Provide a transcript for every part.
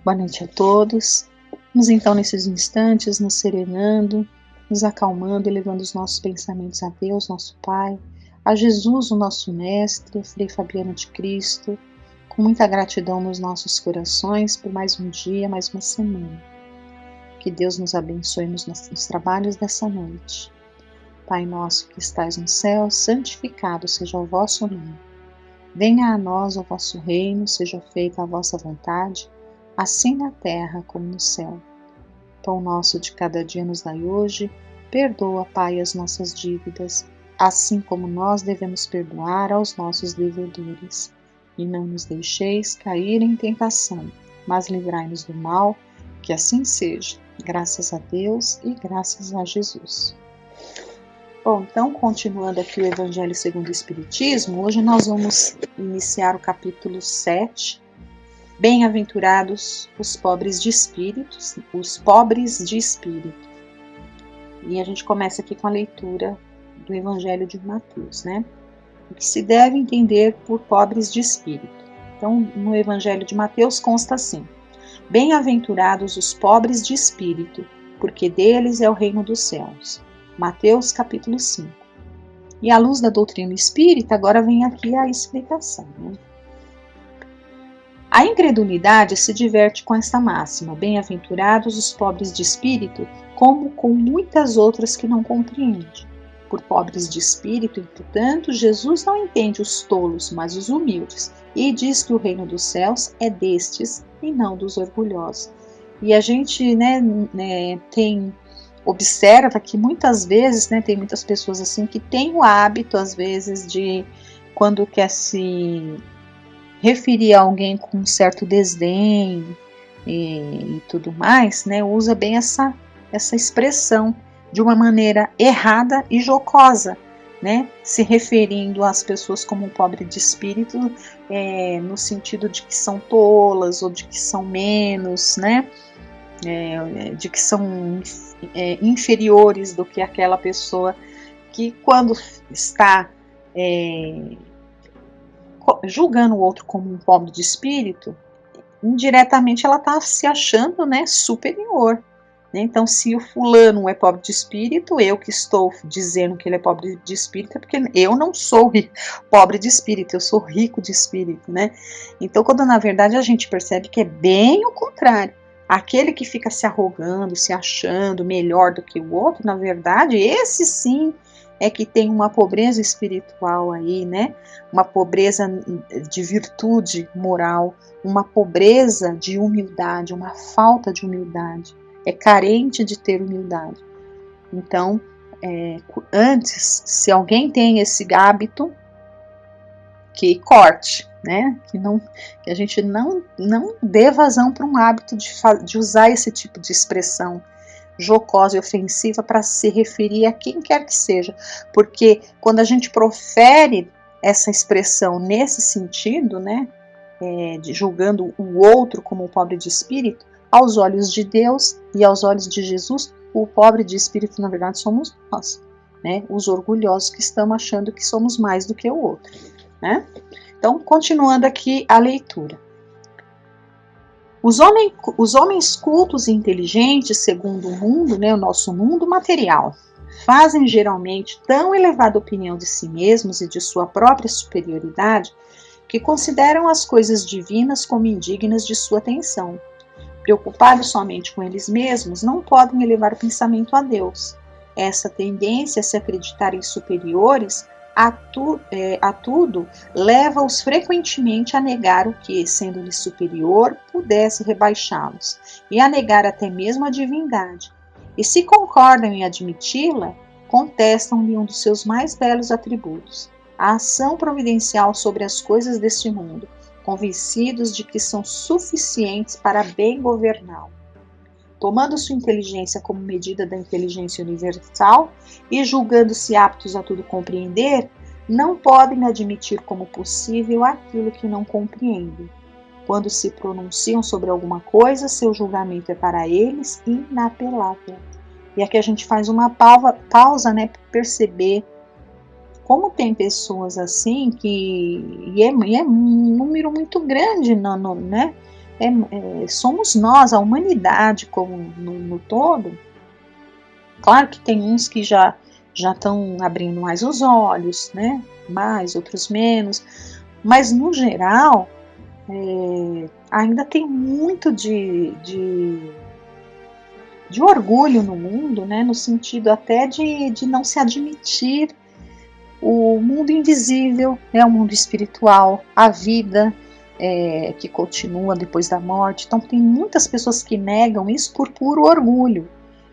Boa noite a todos. Vamos então nesses instantes nos serenando, nos acalmando, elevando os nossos pensamentos a Deus, nosso Pai, a Jesus, o nosso Mestre, a Frei Fabiano de Cristo, com muita gratidão nos nossos corações por mais um dia, mais uma semana. Que Deus nos abençoe nos trabalhos dessa noite. Pai nosso que estais no céu, santificado seja o vosso nome. Venha a nós o vosso reino, seja feita a vossa vontade, assim na terra como no céu. Pão nosso de cada dia nos dai hoje, perdoa, Pai, as nossas dívidas, assim como nós devemos perdoar aos nossos devedores. E não nos deixeis cair em tentação, mas livrai-nos do mal, que assim seja, graças a Deus e graças a Jesus. Bom, então, continuando aqui o Evangelho segundo o Espiritismo, hoje nós vamos iniciar o capítulo 7, Bem-aventurados os pobres de espírito, E a gente começa aqui com a leitura do Evangelho de Mateus, né? O que se deve entender por pobres de espírito. Então, no Evangelho de Mateus consta assim: Bem-aventurados os pobres de espírito, porque deles é o reino dos céus. Mateus capítulo 5. E à luz da doutrina espírita, agora vem aqui a explicação, né? A incredulidade se diverte com esta máxima: bem-aventurados os pobres de espírito, como com muitas outras que não compreende. Por pobres de espírito, entretanto, Jesus não entende os tolos, mas os humildes, e diz que o reino dos céus é destes e não dos orgulhosos. E a gente observa que muitas vezes, tem muitas pessoas assim que têm o hábito, às vezes, de quando quer se referir a alguém com um certo desdém e tudo mais, usa bem essa expressão de uma maneira errada e jocosa, se referindo às pessoas como um pobre de espírito, no sentido de que são tolas ou de que são menos, de que são inferiores do que aquela pessoa que, quando está julgando o outro como um pobre de espírito, indiretamente ela está se achando, superior. Então, se o fulano é pobre de espírito, eu que estou dizendo que ele é pobre de espírito, é porque eu não sou pobre de espírito, eu sou rico de espírito, Então, quando na verdade a gente percebe que é bem o contrário. Aquele que fica se arrogando, se achando melhor do que o outro, na verdade, esse sim é que tem uma pobreza espiritual aí, uma pobreza de virtude moral, uma pobreza de humildade, uma falta de humildade, é carente de ter humildade. Então, antes, se alguém tem esse hábito, que corte, que a gente não dê vazão para um hábito de usar esse tipo de expressão jocosa e ofensiva para se referir a quem quer que seja, porque quando a gente profere essa expressão nesse sentido, de julgando o outro como um pobre de espírito, aos olhos de Deus e aos olhos de Jesus, o pobre de espírito na verdade somos nós, os orgulhosos que estamos achando que somos mais do que o outro, Então, continuando aqui a leitura. Os homens cultos e inteligentes, segundo o mundo, o nosso mundo material, fazem geralmente tão elevada opinião de si mesmos e de sua própria superioridade que consideram as coisas divinas como indignas de sua atenção. Preocupados somente com eles mesmos, não podem elevar o pensamento a Deus. Essa tendência a se acreditarem superiores a tudo leva-os frequentemente a negar o que, sendo-lhe superior, pudesse rebaixá-los, e a negar até mesmo a divindade. E se concordam em admiti-la, contestam-lhe um dos seus mais belos atributos, a ação providencial sobre as coisas deste mundo, convencidos de que são suficientes para bem governá-lo. Tomando sua inteligência como medida da inteligência universal e julgando-se aptos a tudo compreender, não podem admitir como possível aquilo que não compreendem. Quando se pronunciam sobre alguma coisa, seu julgamento é para eles inapelável. E aqui a gente faz uma pausa, para perceber como tem pessoas assim que... E é um número muito grande, somos nós, a humanidade como no todo. Claro que tem uns que já estão abrindo mais os olhos, né? Mais, outros menos, mas no geral ainda tem muito de orgulho no mundo, né? No sentido até de não se admitir o mundo invisível, né? O mundo espiritual, a vida que continua depois da morte. Então tem muitas pessoas que negam isso por puro orgulho,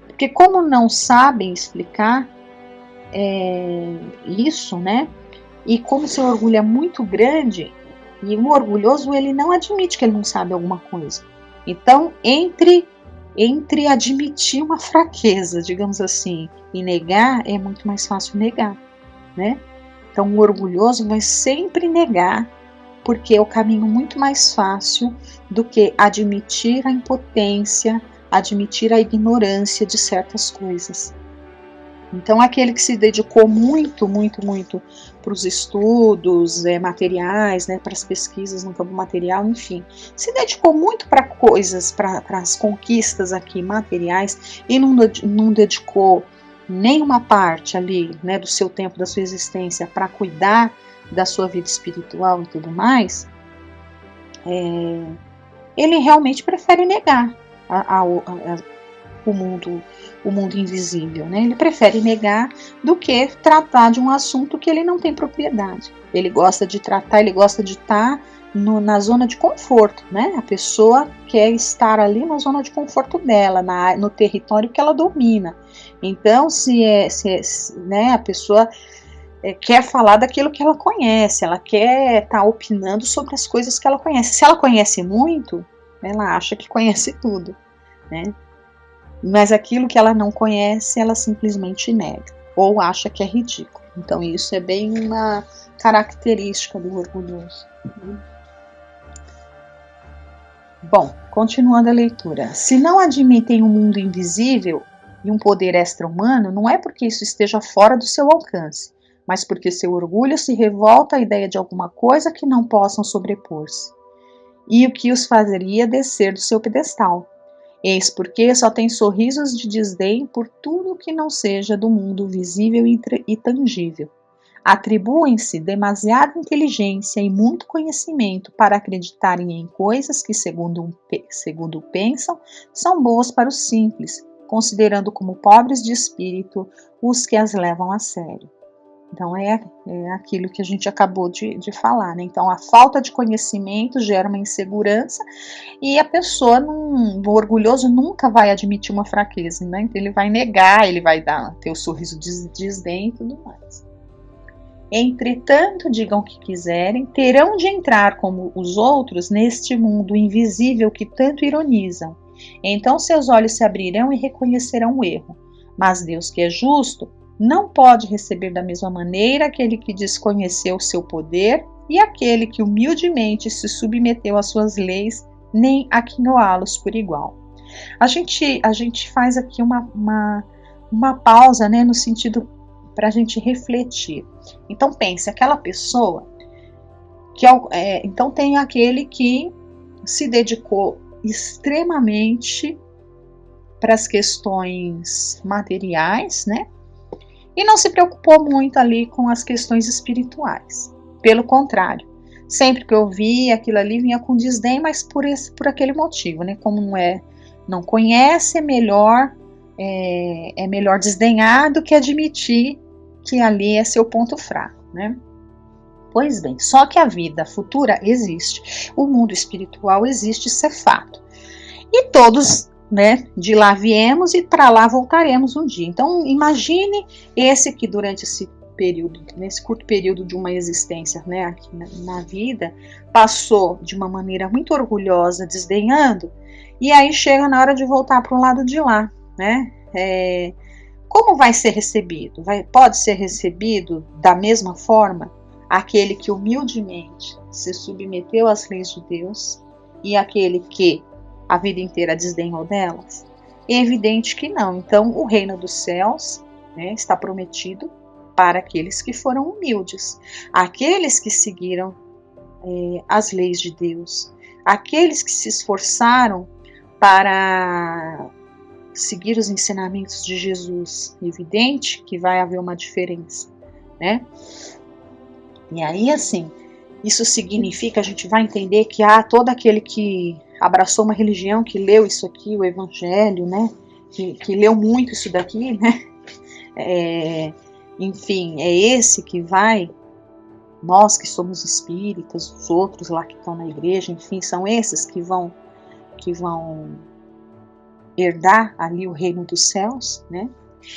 porque como não sabem explicar isso, né? E como seu orgulho é muito grande, e o orgulhoso ele não admite que ele não sabe alguma coisa. Então, entre admitir uma fraqueza, digamos assim, e negar, é muito mais fácil negar, né? Então, o orgulhoso vai sempre negar, porque é o caminho muito mais fácil do que admitir a impotência, admitir a ignorância de certas coisas. Então, aquele que se dedicou muito para os estudos materiais, né, para as pesquisas no campo material, enfim, se dedicou muito para coisas, para as conquistas aqui materiais, e não dedicou nenhuma parte ali, né, do seu tempo, da sua existência, para cuidar da sua vida espiritual e tudo mais, ele realmente prefere negar o mundo invisível, né? Ele prefere negar do que tratar de um assunto que ele não tem propriedade. Ele gosta de tratar, ele gosta de estar na zona de conforto, né? A pessoa quer estar ali na zona de conforto dela, no território que ela domina. Então, né, a pessoa quer falar daquilo que ela conhece, ela quer estar opinando sobre as coisas que ela conhece. Se ela conhece muito, ela acha que conhece tudo, né? Mas aquilo que ela não conhece, ela simplesmente nega, ou acha que é ridículo. Então isso é bem uma característica do orgulhoso. Bom, continuando a leitura. Se não admitem um mundo invisível e um poder extra-humano, não é porque isso esteja fora do seu alcance, mas porque seu orgulho se revolta à ideia de alguma coisa que não possam sobrepor-se, e o que os fazeria descer do seu pedestal. Eis porque só tem sorrisos de desdém por tudo que não seja do mundo visível e tangível. Atribuem-se demasiada inteligência e muito conhecimento para acreditarem em coisas que, segundo pensam, são boas para os simples, considerando como pobres de espírito os que as levam a sério. Então é aquilo que a gente acabou de falar, né? Então a falta de conhecimento gera uma insegurança e a pessoa, o orgulhoso nunca vai admitir uma fraqueza, né? Então ele vai negar, ele vai ter o sorriso de desdém e tudo mais. Entretanto, digam o que quiserem, terão de entrar como os outros neste mundo invisível que tanto ironizam. Então seus olhos se abrirão e reconhecerão o erro. Mas Deus, que é justo, não pode receber da mesma maneira aquele que desconheceu o seu poder e aquele que humildemente se submeteu às suas leis, nem aquinhoá-los por igual. A gente faz aqui uma pausa, né, no sentido para a gente refletir. Então pense, aquela pessoa que então tem aquele que se dedicou extremamente para as questões materiais, né? E não se preocupou muito ali com as questões espirituais. Pelo contrário, sempre que eu via aquilo ali vinha com desdém, mas por aquele motivo, né? Como não conhece, é melhor desdenhar do que admitir que ali é seu ponto fraco, né? Pois bem, só que a vida futura existe, o mundo espiritual existe, isso é fato. E todos, né, de lá viemos e para lá voltaremos um dia. Então imagine esse que durante esse período, nesse curto período de uma existência, né, aqui na vida, passou de uma maneira muito orgulhosa, desdenhando, e aí chega na hora de voltar para o lado de lá, né? Como vai ser recebido? Pode ser recebido da mesma forma aquele que humildemente se submeteu às leis de Deus e aquele que a vida inteira desdenhou delas? É evidente que não. Então, o reino dos céus, né, está prometido para aqueles que foram humildes, aqueles que seguiram as leis de Deus, aqueles que se esforçaram para seguir os ensinamentos de Jesus. Evidente que vai haver uma diferença, né? E aí, assim, isso significa, a gente vai entender que todo aquele que abraçou uma religião, que leu isso aqui, o Evangelho, né? Que leu muito isso daqui, né? Enfim, é esse que vai, nós que somos espíritas, os outros lá que estão na igreja, enfim, são esses que vão herdar ali o reino dos céus, né?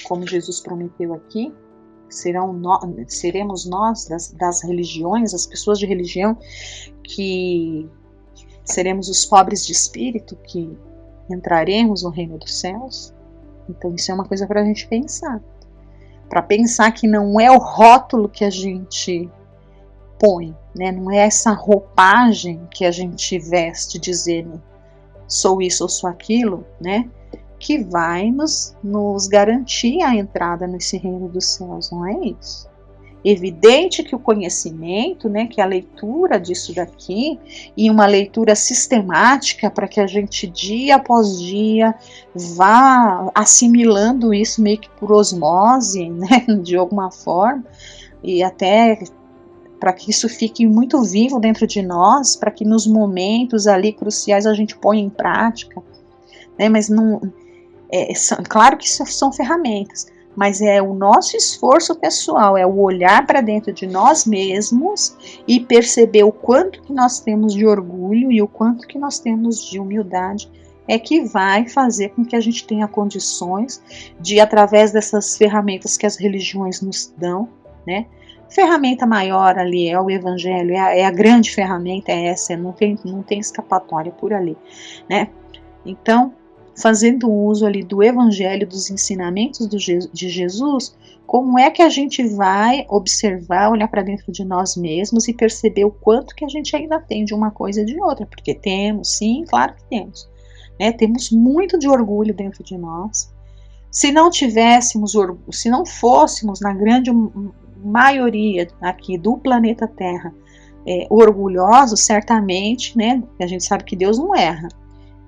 Como Jesus prometeu aqui, seremos nós das religiões, as pessoas de religião, que seremos os pobres de espírito, que entraremos no reino dos céus. Então isso é uma coisa para a gente pensar. Para pensar que não é o rótulo que a gente põe, né? Não é essa roupagem que a gente veste dizendo sou isso ou sou aquilo, né? Que vai nos garantir a entrada nesse reino dos céus, não é isso? Evidente que o conhecimento, né, que a leitura disso daqui, e uma leitura sistemática para que a gente dia após dia vá assimilando isso meio que por osmose, né, de alguma forma, e até para que isso fique muito vivo dentro de nós, para que nos momentos ali cruciais a gente ponha em prática, né, mas não... claro que isso são ferramentas, mas é o nosso esforço pessoal, é o olhar para dentro de nós mesmos e perceber o quanto que nós temos de orgulho e o quanto que nós temos de humildade, é que vai fazer com que a gente tenha condições de, através dessas ferramentas que as religiões nos dão, né? Ferramenta maior ali é o Evangelho, é a grande ferramenta, é essa, não tem escapatória por ali, né? Então, fazendo uso ali do Evangelho, dos ensinamentos de Jesus, como é que a gente vai observar, olhar para dentro de nós mesmos e perceber o quanto que a gente ainda tem de uma coisa e de outra, porque temos, sim, claro que temos, né? Temos muito de orgulho dentro de nós. Se não tivéssemos orgulho, se não fôssemos, na grande maioria aqui do planeta Terra, orgulhosos, certamente, né? A gente sabe que Deus não erra.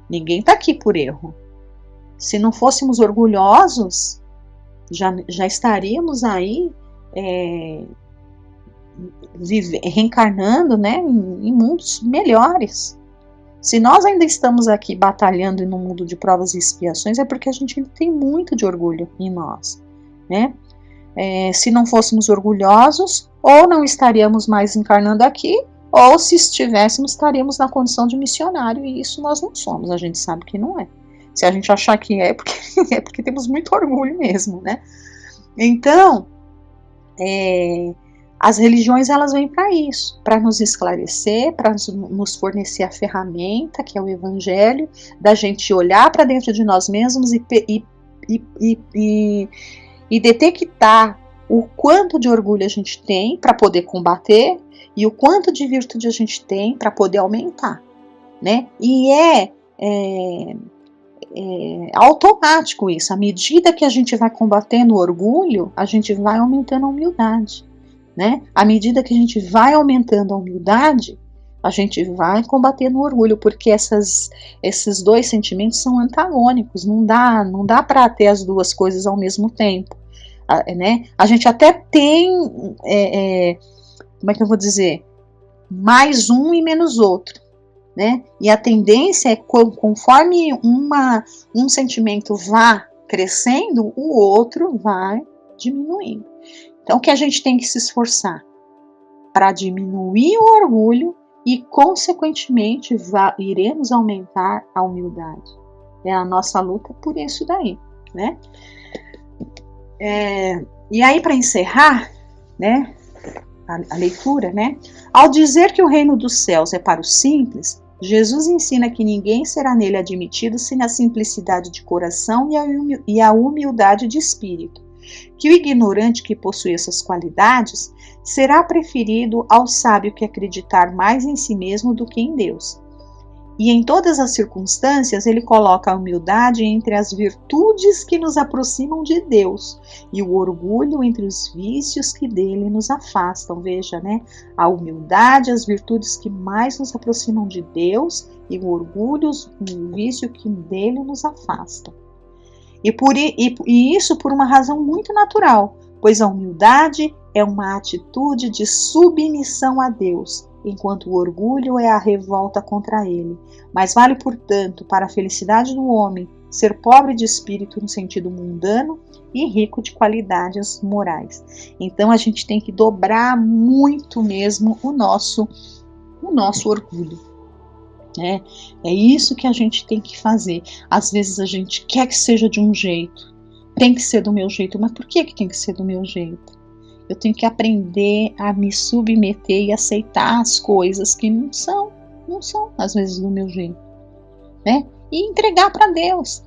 Ninguém está aqui por erro. Se não fôssemos orgulhosos, já estaríamos aí reencarnando, né, em mundos melhores. Se nós ainda estamos aqui batalhando no mundo de provas e expiações, é porque a gente ainda tem muito de orgulho em nós, né? Se não fôssemos orgulhosos, ou não estaríamos mais encarnando aqui, ou se estivéssemos, estaríamos na condição de missionário, e isso nós não somos, a gente sabe que não é. Se a gente achar que é porque temos muito orgulho mesmo, né? Então, as religiões, elas vêm para isso, para nos esclarecer, para nos fornecer a ferramenta, que é o Evangelho, da gente olhar para dentro de nós mesmos e detectar o quanto de orgulho a gente tem para poder combater e o quanto de virtude a gente tem para poder aumentar, né? E automático isso. À medida que a gente vai combatendo o orgulho, a gente vai aumentando a humildade, né? À medida que a gente vai aumentando a humildade, a gente vai combatendo o orgulho, porque esses dois sentimentos são antagônicos. Não dá para ter as duas coisas ao mesmo tempo, né? A gente até tem, como é que eu vou dizer, mais um e menos outro, né? E a tendência é, conforme um sentimento vá crescendo, o outro vai diminuindo. Então, o que a gente tem que se esforçar para diminuir o orgulho e, consequentemente, iremos aumentar a humildade. É a nossa luta por isso daí, né? E aí, para encerrar, né, a leitura, né? Ao dizer que o reino dos céus é para os simples, Jesus ensina que ninguém será nele admitido sem a simplicidade de coração e a humildade de espírito, que o ignorante que possui essas qualidades será preferido ao sábio que acreditar mais em si mesmo do que em Deus. E em todas as circunstâncias, ele coloca a humildade entre as virtudes que nos aproximam de Deus e o orgulho entre os vícios que dele nos afastam. Veja, né? A humildade, as virtudes que mais nos aproximam de Deus e o orgulho, o vício que dele nos afastam. E isso por uma razão muito natural, pois a humildade é uma atitude de submissão a Deus, enquanto o orgulho é a revolta contra ele. Mas vale, portanto, para a felicidade do homem ser pobre de espírito no sentido mundano e rico de qualidades morais. Então a gente tem que dobrar muito mesmo o nosso orgulho. É isso que a gente tem que fazer. Às vezes a gente quer que seja de um jeito, tem que ser do meu jeito, mas por que tem que ser do meu jeito? Eu tenho que aprender a me submeter e aceitar as coisas que não são às vezes do meu jeito, né? E entregar para Deus.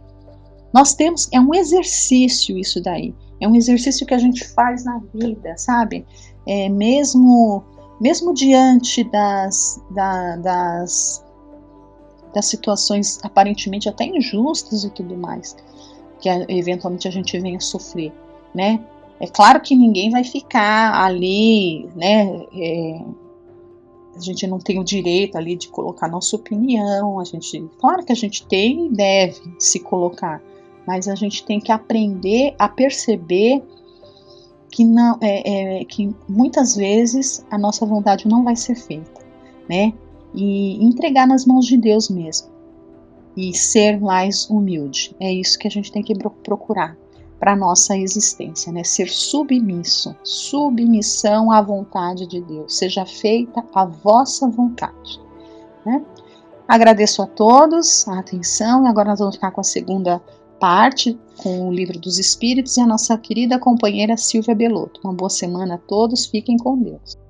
É um exercício isso daí, é um exercício que a gente faz na vida, sabe? Mesmo diante das situações aparentemente até injustas e tudo mais, que eventualmente a gente venha sofrer, né? É claro que ninguém vai ficar ali, né? A gente não tem o direito ali de colocar nossa opinião, claro que a gente tem e deve se colocar, mas a gente tem que aprender a perceber que, que muitas vezes a nossa vontade não vai ser feita, né? E entregar nas mãos de Deus mesmo. E ser mais humilde. É isso que a gente tem que procurar para a nossa existência, né? Ser submisso. Submissão à vontade de Deus. Seja feita a vossa vontade, né? Agradeço a todos a atenção. E agora nós vamos ficar com a segunda parte, com o Livro dos Espíritos e a nossa querida companheira Silvia Belotto. Uma boa semana a todos. Fiquem com Deus.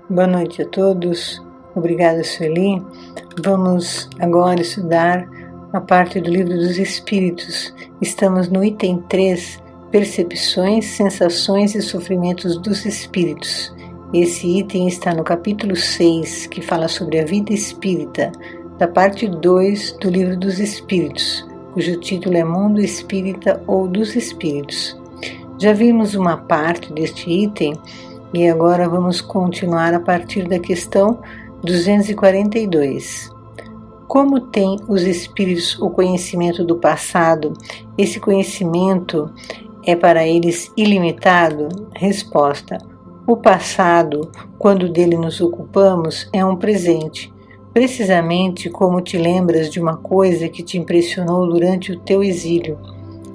Boa noite a todos, obrigada Sueli. Vamos agora estudar a parte do Livro dos Espíritos. Estamos no item 3, Percepções, Sensações e Sofrimentos dos Espíritos. Esse item está no capítulo 6, que fala sobre a vida espírita, da parte 2 do Livro dos Espíritos, cujo título é Mundo Espírita ou dos Espíritos. Já vimos uma parte deste item, e agora vamos continuar a partir da questão 242. Como têm os espíritos o conhecimento do passado? Esse conhecimento é para eles ilimitado? Resposta: o passado, quando dele nos ocupamos, é um presente, precisamente como te lembras de uma coisa que te impressionou durante o teu exílio.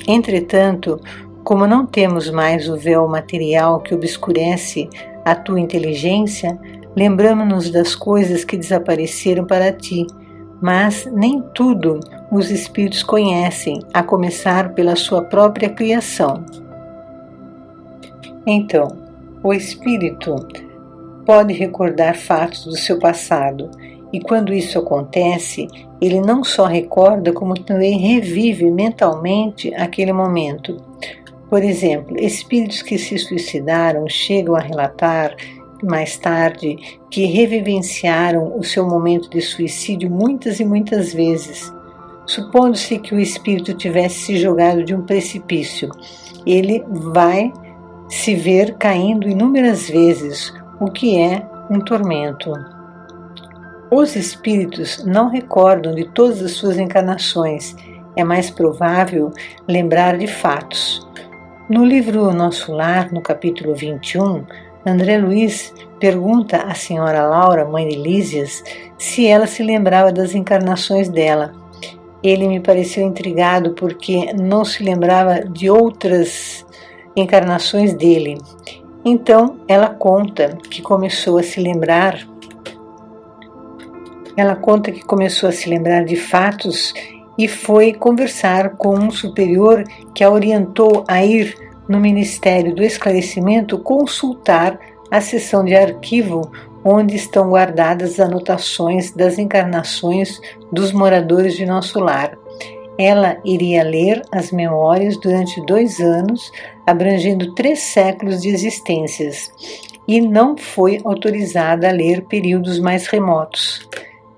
Entretanto, como não temos mais o véu material que obscurece a tua inteligência, lembramos-nos das coisas que desapareceram para ti, mas nem tudo os espíritos conhecem, a começar pela sua própria criação. Então, o espírito pode recordar fatos do seu passado, e quando isso acontece, ele não só recorda, como também revive mentalmente aquele momento. Por exemplo, espíritos que se suicidaram chegam a relatar mais tarde que revivenciaram o seu momento de suicídio muitas e muitas vezes. Supondo-se que o espírito tivesse se jogado de um precipício, ele vai se ver caindo inúmeras vezes, o que é um tormento. Os espíritos não recordam de todas as suas encarnações, é mais provável lembrar de fatos. No livro Nosso Lar, no capítulo 21, André Luiz pergunta à senhora Laura, mãe de Lísias, se ela se lembrava das encarnações dela. Ele me pareceu intrigado porque não se lembrava de outras encarnações dele. Então ela conta que começou a se lembrar de fatos e foi conversar com um superior que a orientou a ir no Ministério do Esclarecimento consultar a seção de arquivo onde estão guardadas as anotações das encarnações dos moradores de Nosso Lar. Ela iria ler as memórias durante 2 anos, abrangendo 3 séculos de existências. e não foi autorizada a ler períodos mais remotos.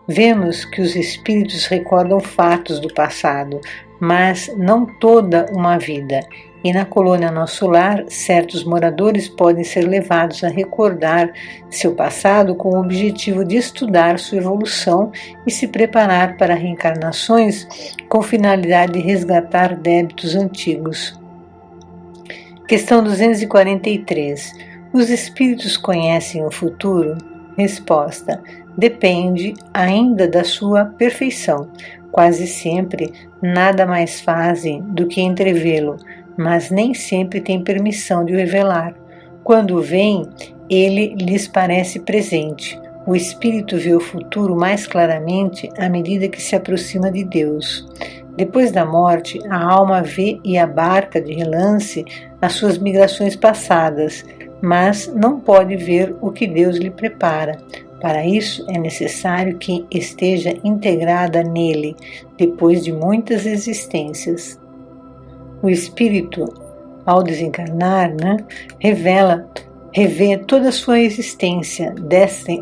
Vemos que os espíritos recordam fatos do passado, mas não toda uma vida, e na colônia Nosso Lar, certos moradores podem ser levados a recordar seu passado com o objetivo de estudar sua evolução e se preparar para reencarnações com finalidade de resgatar débitos antigos. Questão 243. Os espíritos conhecem o futuro? Resposta: depende ainda da sua perfeição. Quase sempre nada mais fazem do que entrevê-lo, mas nem sempre têm permissão de o revelar. Quando vem, ele lhes parece presente. O espírito vê o futuro mais claramente à medida que se aproxima de Deus. Depois da morte, a alma vê e abarca de relance as suas migrações passadas, mas não pode ver o que Deus lhe prepara. Para isso, é necessário que esteja integrada nele, depois de muitas existências. O espírito, ao desencarnar, revê toda a sua existência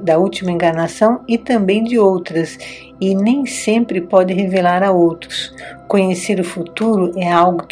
da última encarnação e também de outras, e nem sempre pode revelar a outros. Conhecer o futuro é algo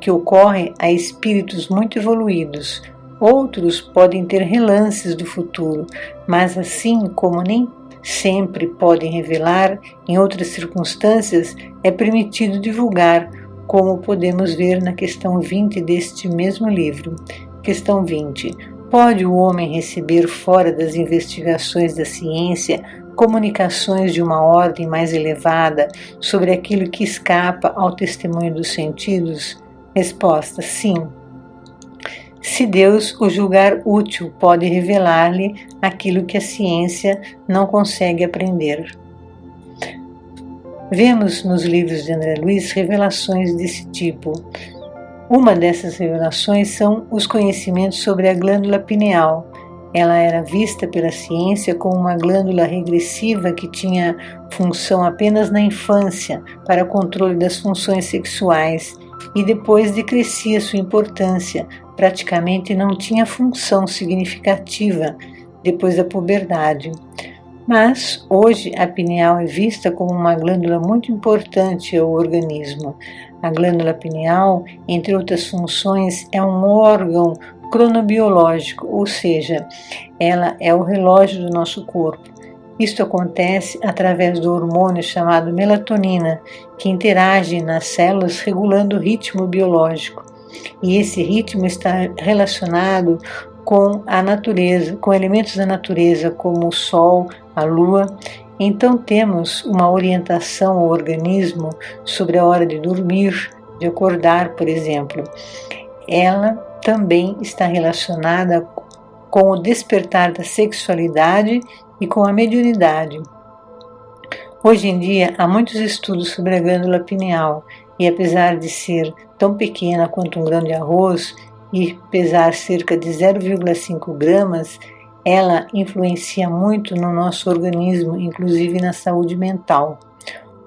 que ocorre a espíritos muito evoluídos. Outros podem ter relances do futuro, mas assim como nem sempre podem revelar, em outras circunstâncias é permitido divulgar, como podemos ver na questão 20 deste mesmo livro. Questão 20. Pode o homem receber fora das investigações da ciência comunicações de uma ordem mais elevada sobre aquilo que escapa ao testemunho dos sentidos? Resposta: sim. Se Deus o julgar útil, pode revelar-lhe aquilo que a ciência não consegue aprender. Vemos nos livros de André Luiz revelações desse tipo. Uma dessas revelações são os conhecimentos sobre a glândula pineal. Ela era vista pela ciência como uma glândula regressiva que tinha função apenas na infância para controle das funções sexuais e depois decrescia sua importância, praticamente não tinha função significativa depois da puberdade. Mas hoje a pineal é vista como uma glândula muito importante ao organismo. A glândula pineal, entre outras funções, é um órgão cronobiológico, ou seja, ela é o relógio do nosso corpo. Isto acontece através do hormônio chamado melatonina, que interage nas células regulando o ritmo biológico. E esse ritmo está relacionado com a natureza, com elementos da natureza, como o sol, a lua. Então temos uma orientação ao organismo sobre a hora de dormir, de acordar, por exemplo. Ela também está relacionada com o despertar da sexualidade e com a mediunidade. Hoje em dia há muitos estudos sobre a glândula pineal e apesar de ser tão pequena quanto um grão de arroz e pesar cerca de 0,5 gramas, ela influencia muito no nosso organismo, inclusive na saúde mental.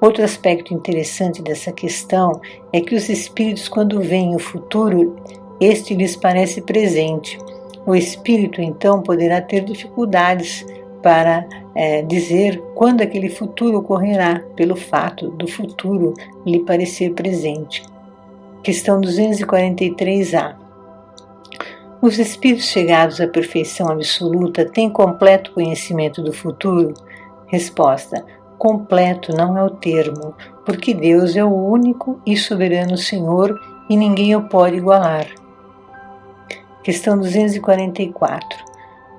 Outro aspecto interessante dessa questão é que os espíritos, quando veem o futuro, este lhes parece presente. O espírito, então, poderá ter dificuldades para dizer quando aquele futuro ocorrerá, pelo fato do futuro lhe parecer presente. Questão 243A. Os espíritos chegados à perfeição absoluta têm completo conhecimento do futuro? Resposta: completo não é o termo, porque Deus é o único e soberano Senhor e ninguém o pode igualar. Questão 244.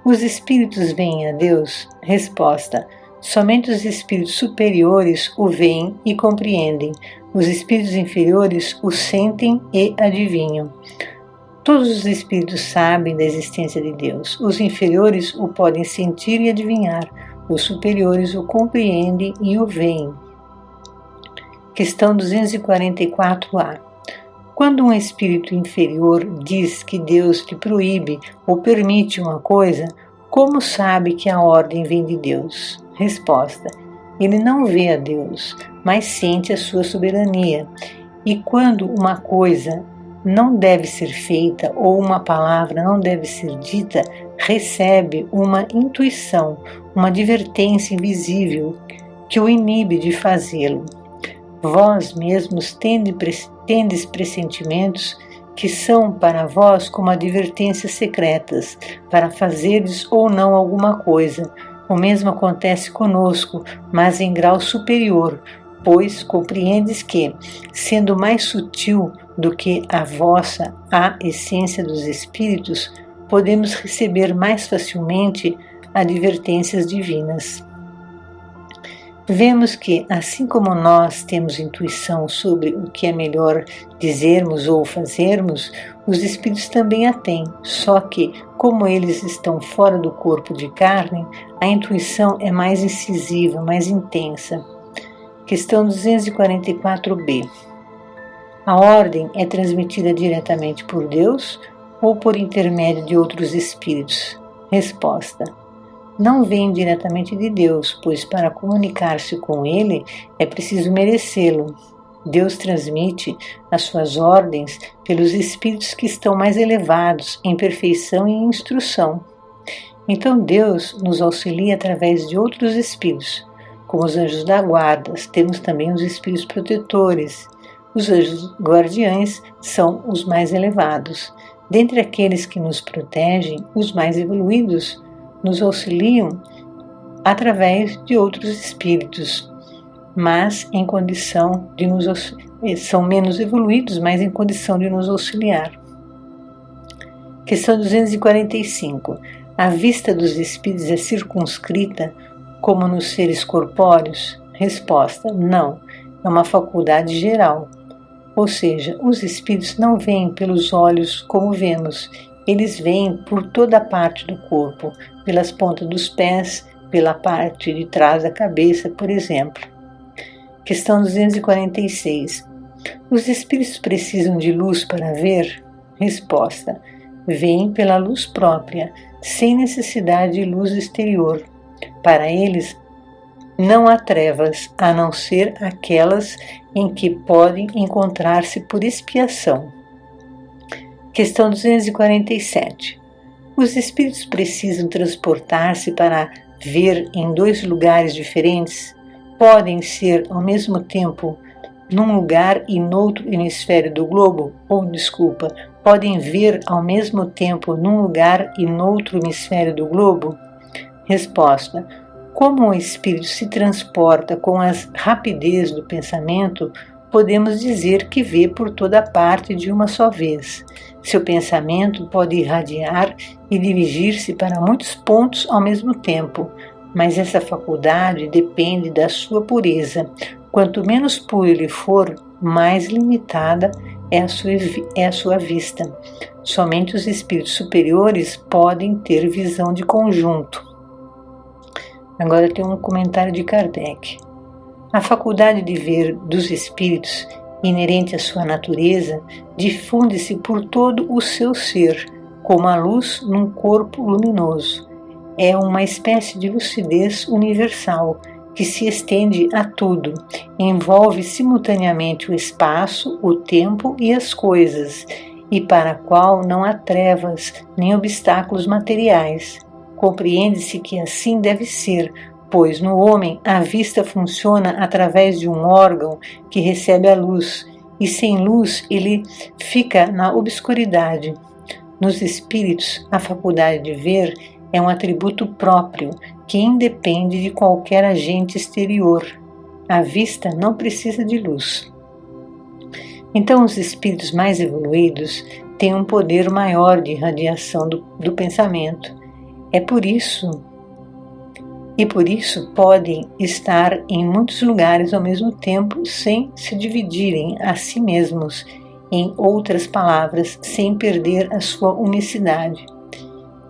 Os espíritos veem a Deus? Resposta: somente os espíritos superiores o veem e compreendem. Os espíritos inferiores o sentem e adivinham. Todos os espíritos sabem da existência de Deus. Os inferiores o podem sentir e adivinhar. Os superiores o compreendem e o veem. Questão 244A. Quando um espírito inferior diz que Deus lhe proíbe ou permite uma coisa, como sabe que a ordem vem de Deus? Resposta: ele não vê a Deus, mas sente a sua soberania. E quando uma coisa não deve ser feita ou uma palavra não deve ser dita, recebe uma intuição, uma advertência invisível que o inibe de fazê-lo. Vós mesmos tendes pressentimentos que são para vós como advertências secretas, para fazeres ou não alguma coisa. O mesmo acontece conosco, mas em grau superior, pois compreendes que, sendo mais sutil do que a essência dos espíritos, podemos receber mais facilmente advertências divinas. Vemos que, assim como nós temos intuição sobre o que é melhor dizermos ou fazermos, os espíritos também a têm, só que, como eles estão fora do corpo de carne, a intuição é mais incisiva, mais intensa. Questão 244b. A ordem é transmitida diretamente por Deus ou por intermédio de outros espíritos? Resposta: não vem diretamente de Deus, pois para comunicar-se com Ele é preciso merecê-lo. Deus transmite as suas ordens pelos espíritos que estão mais elevados em perfeição e em instrução. Então Deus nos auxilia através de outros espíritos, como os anjos da guarda. Temos também os espíritos protetores. Os anjos guardiães são os mais elevados. Dentre aqueles que nos protegem, os mais evoluídos nos auxiliam através de outros espíritos, mas em condição de são menos evoluídos, mas em condição de nos auxiliar. Questão 245. A vista dos espíritos é circunscrita como nos seres corpóreos? Resposta: não, é uma faculdade geral. Ou seja, os espíritos não veem pelos olhos como vemos, eles veem por toda a parte do corpo, pelas pontas dos pés, pela parte de trás da cabeça, por exemplo. Questão 246. Os espíritos precisam de luz para ver? Resposta: veem pela luz própria, sem necessidade de luz exterior. Para eles, não há trevas, a não ser aquelas em que podem encontrar-se por expiação. Questão 247. Os espíritos precisam transportar-se para ver em dois lugares diferentes? Podem ser ao mesmo tempo num lugar e noutro hemisfério do globo? Podem ver ao mesmo tempo num lugar e noutro hemisfério do globo? Resposta: como o espírito se transporta com a rapidez do pensamento, podemos dizer que vê por toda parte de uma só vez. Seu pensamento pode irradiar e dirigir-se para muitos pontos ao mesmo tempo, mas essa faculdade depende da sua pureza. Quanto menos puro ele for, mais limitada é a sua vista. Somente os espíritos superiores podem ter visão de conjunto. Agora tem um comentário de Kardec. A faculdade de ver dos espíritos, inerente à sua natureza, difunde-se por todo o seu ser, como a luz num corpo luminoso. É uma espécie de lucidez universal, que se estende a tudo, envolve simultaneamente o espaço, o tempo e as coisas, e para a qual não há trevas nem obstáculos materiais. Compreende-se que assim deve ser, pois no homem a vista funciona através de um órgão que recebe a luz, e sem luz ele fica na obscuridade. Nos espíritos, a faculdade de ver é um atributo próprio que independe de qualquer agente exterior. A vista não precisa de luz. Então, os espíritos mais evoluídos têm um poder maior de irradiação do pensamento. Por isso podem estar em muitos lugares ao mesmo tempo sem se dividirem a si mesmos, em outras palavras, sem perder a sua unicidade.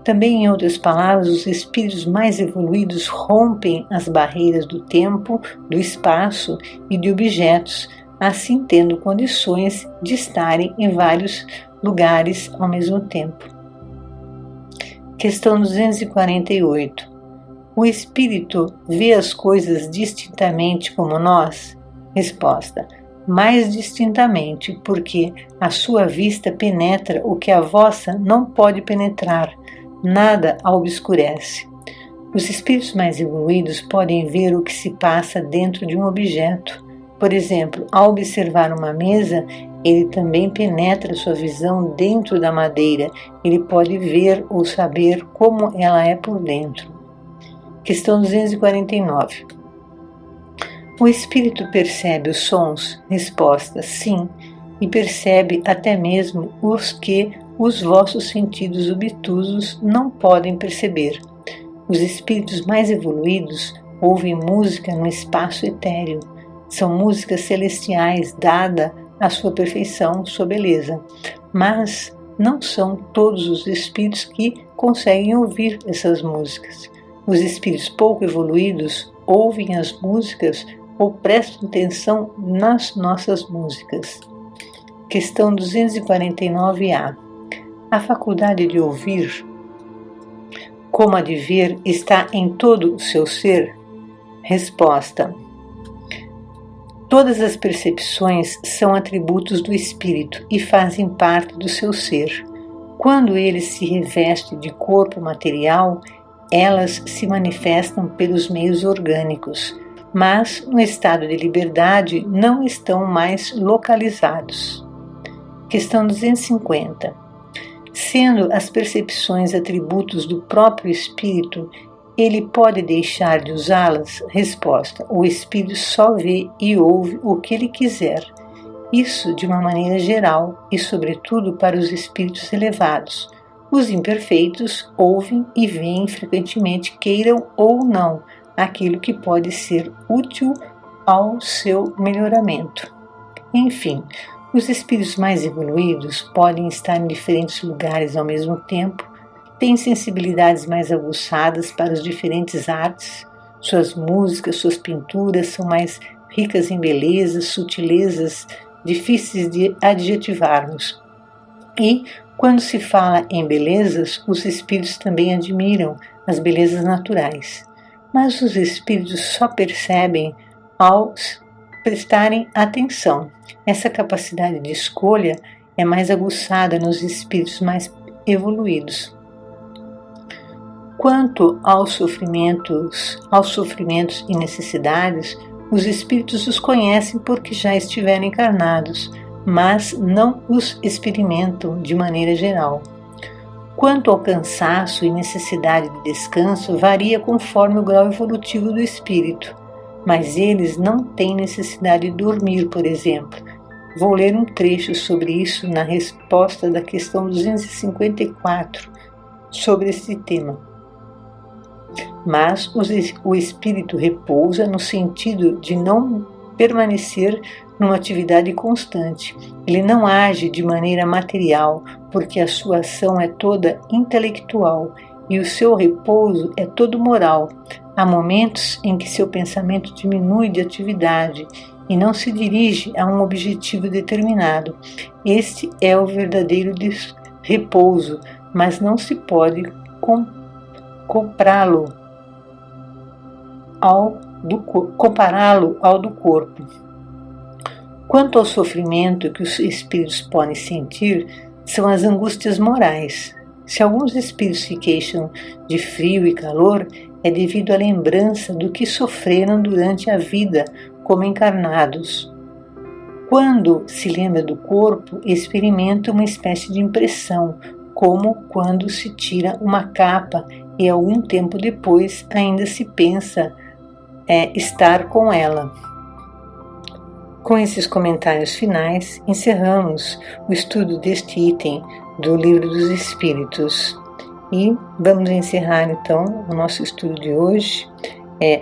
Também, em outras palavras, os espíritos mais evoluídos rompem as barreiras do tempo, do espaço e de objetos, assim tendo condições de estarem em vários lugares ao mesmo tempo. Questão 248. O espírito vê as coisas distintamente como nós? Resposta: mais distintamente, porque a sua vista penetra o que a vossa não pode penetrar, nada a obscurece. Os espíritos mais evoluídos podem ver o que se passa dentro de um objeto. Por exemplo, ao observar uma mesa, ele também penetra sua visão dentro da madeira. Ele pode ver ou saber como ela é por dentro. Questão 249. O espírito percebe os sons? Resposta: sim, e percebe até mesmo os que os vossos sentidos obtusos não podem perceber. Os espíritos mais evoluídos ouvem música no espaço etéreo. São músicas celestiais, dada a sua perfeição, sua beleza. Mas não são todos os espíritos que conseguem ouvir essas músicas. Os espíritos pouco evoluídos ouvem as músicas ou prestam atenção nas nossas músicas. Questão 249A. A faculdade de ouvir, como a de ver, está em todo o seu ser? Resposta: todas as percepções são atributos do espírito e fazem parte do seu ser. Quando ele se reveste de corpo material, elas se manifestam pelos meios orgânicos, mas no estado de liberdade não estão mais localizados. Questão 250. Sendo as percepções atributos do próprio espírito, ele pode deixar de usá-las? Resposta: o espírito só vê e ouve o que ele quiser. Isso de uma maneira geral e, sobretudo, para os espíritos elevados. Os imperfeitos ouvem e veem frequentemente, queiram ou não, aquilo que pode ser útil ao seu melhoramento. Enfim, os espíritos mais evoluídos podem estar em diferentes lugares ao mesmo tempo, têm sensibilidades mais aguçadas para as diferentes artes, suas músicas, suas pinturas são mais ricas em belezas, sutilezas, difíceis de adjetivarmos. E, quando se fala em belezas, os espíritos também admiram as belezas naturais. Mas os espíritos só percebem ao prestarem atenção. Essa capacidade de escolha é mais aguçada nos espíritos mais evoluídos. Quanto aos sofrimentos e necessidades, os espíritos os conhecem porque já estiveram encarnados, mas não os experimentam de maneira geral. Quanto ao cansaço e necessidade de descanso, varia conforme o grau evolutivo do espírito, mas eles não têm necessidade de dormir, por exemplo. Vou ler um trecho sobre isso na resposta da questão 254 sobre esse tema. Mas o espírito repousa no sentido de não permanecer numa atividade constante. Ele não age de maneira material, porque a sua ação é toda intelectual e o seu repouso é todo moral. Há momentos em que seu pensamento diminui de atividade e não se dirige a um objetivo determinado. Este é o verdadeiro repouso, mas não se pode compará-lo ao do corpo. Quanto ao sofrimento que os espíritos podem sentir, são as angústias morais. Se alguns espíritos se queixam de frio e calor, é devido à lembrança do que sofreram durante a vida como encarnados. Quando se lembra do corpo, experimenta uma espécie de impressão, como quando se tira uma capa e algum tempo depois ainda se pensa estar com ela. Com esses comentários finais, encerramos o estudo deste item do Livro dos Espíritos. E vamos encerrar então o nosso estudo de hoje,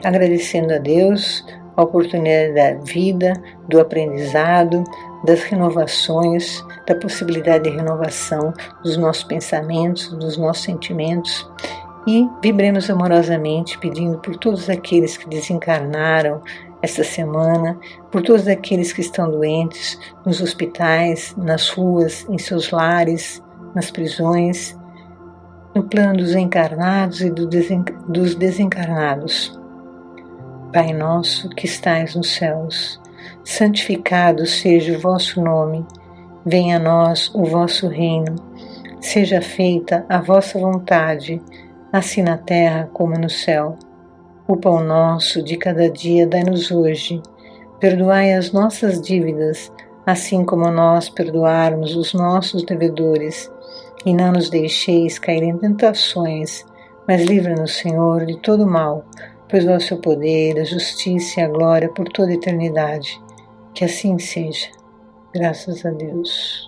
agradecendo a Deus a oportunidade da vida, do aprendizado, das renovações, da possibilidade de renovação dos nossos pensamentos, dos nossos sentimentos. E vibremos amorosamente pedindo por todos aqueles que desencarnaram esta semana, por todos aqueles que estão doentes, nos hospitais, nas ruas, em seus lares, nas prisões, no plano dos encarnados e dos desencarnados. Pai nosso que estais nos céus, santificado seja o vosso nome, venha a nós o vosso reino, Seja feita a vossa vontade, assim na terra como no céu. O pão nosso de cada dia dai-nos hoje. Perdoai as nossas dívidas, assim como nós perdoarmos os nossos devedores. E não nos deixeis cair em tentações, mas livra-nos, Senhor, de todo mal, pois vosso é o poder, a justiça e a glória por toda a eternidade. Que assim seja. Graças a Deus.